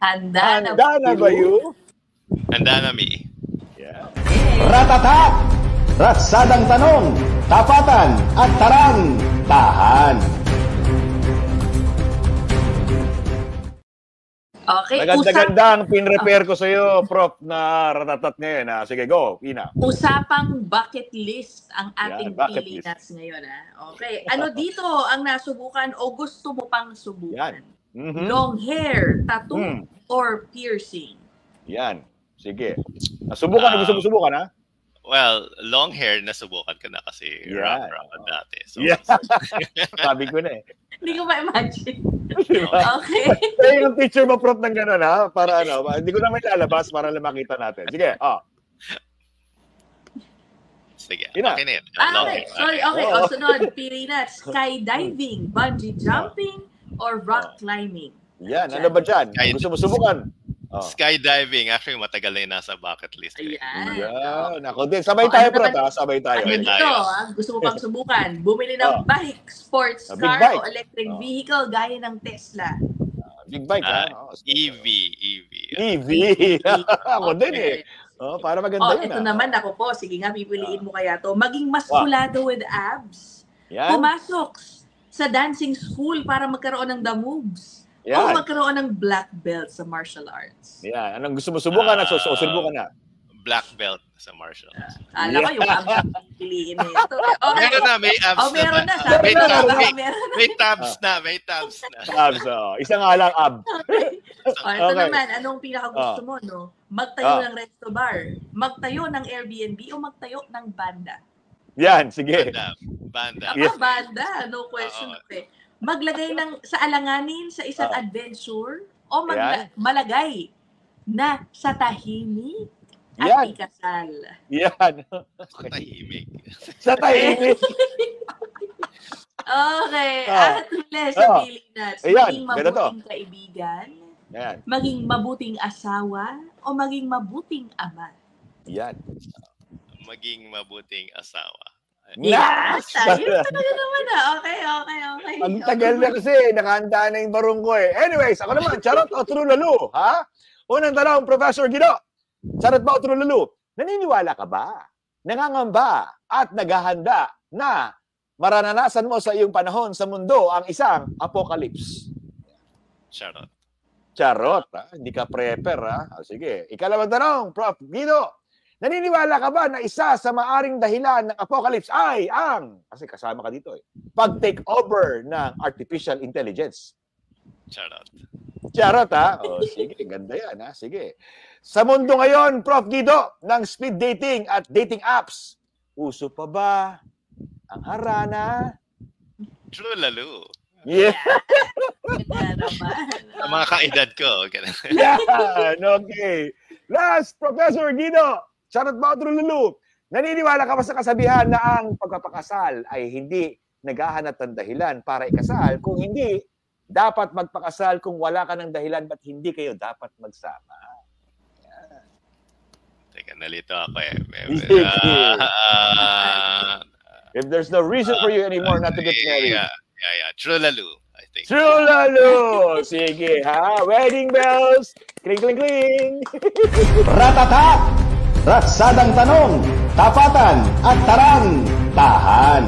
Handa na ba you? Handa na mi. Yeah. Ratatak! Ratsadang tanong, tapatan at tarang, tahan. Okay, Maganda-gandang pinrepair ko sa iyo, Prof, na ratatat ngayon. Sige, go, Ina. Usapang bucket list ang ating bucket Pilipinas ngayon. Okay, ano dito ang nasubukan o gusto mo pang subukan? Long hair, tattoo, or piercing? Yan, sige. Nasubukan, gusto mo subukan, ha? Well, long hair, nasubukan ko na kasi rock dati. So, sabi ko na eh. Hindi ko ma-imagine. Diba? Okay. Kaya yung picture mo, Prof, ng gano'n, ha? Para hindi ko na may lalabas para makita natin. Sige, Sige, Ina. okay na yun. Okay, sorry, okay. Sunod, pili na. Skydiving, bungee jumping, or rock climbing? Yan, ano ba dyan? Gusto mo subukan? Skydiving, actually matagal na yun nasa bucket list. Ayan. Ako din. Sabay tayo, Prof, ha? Sabay tayo. Ano dito, gusto mo pang subukan? Bumili ng bike, sports car, o electric vehicle gaya ng Tesla. Big bike, ha? EV. Ako din eh. Para maganda yun. Ito naman ako po. Sige nga, pipiliin mo kaya to. Maging maskulado with abs. Pumasok sa dancing school para magkaroon ng the moves. O magkaroon ng black belt sa martial arts. Yan. Anong gusto mo subukan? Subukan na. Black belt sa martial arts. Alam ko yung abs ang pipiliin nito. Meron na, may abs na. Meron na. Sabi ko may tabs na. Tabs, Isa nga lang ab. Ito naman, anong pinakagusto mo, no? Magtayo ng resto bar, magtayo ng Airbnb, o magtayo ng banda? Yan, sige. Banda. Banda. No question. Maglagay sa alanganin sa isang adventure o malagay na sa tahimik at ikasal. Yan. Sa tahimik. Okay. At huli sa Pilipinas, maging mabuting kaibigan, maging mabuting asawa, o maging mabuting ama? Yan. Maging mabuting asawa. Yes! Yun talaga naman Okay. Ang tagal na kasi, nakahanda na yung barong ko eh. Anyways, ako naman, charot o true lalo? Ha? Unang tanong, Professor Guido. Charot ba o true lalo? Naniniwala ka ba? Nangangamba at naghahanda na maranasan mo sa iyong panahon sa mundo ang isang apocalypse? Charot. Charot, ha? Hindi ka prepper, ha? Sige. Ikalawang tanong, Prof. Guido. Naniniwala ka ba na isa sa maaring dahilan ng apocalypse ay kasi kasama ka dito pag-take over ng artificial intelligence? Charot. Charot, ha? Sige, ganda yan, ha? Sige. Sa mundo ngayon, Prof. Guido, ng speed dating at dating apps, uso pa ba ang harana? True lalo. Yeah. Sa mga kaedad ko. Yan, okay. Last, Professor Guido. Charot ba o true lalo? Naniniwala ka ba sa kasabihan na ang pagpapakasal ay hindi naghahanap ng dahilan para ikasal? Kung hindi, dapat magpakasal kung wala ka ng dahilan ba't hindi kayo dapat magsama? Yan. Teka, nalito ako eh. If there's no reason for you anymore not to get married. Yeah. True lalo, I think. True lalo! Sige, ha? Wedding bells! Kling, kling, kling! Ratatak! Ratsadang tanong, tapatan at tarang, tahan.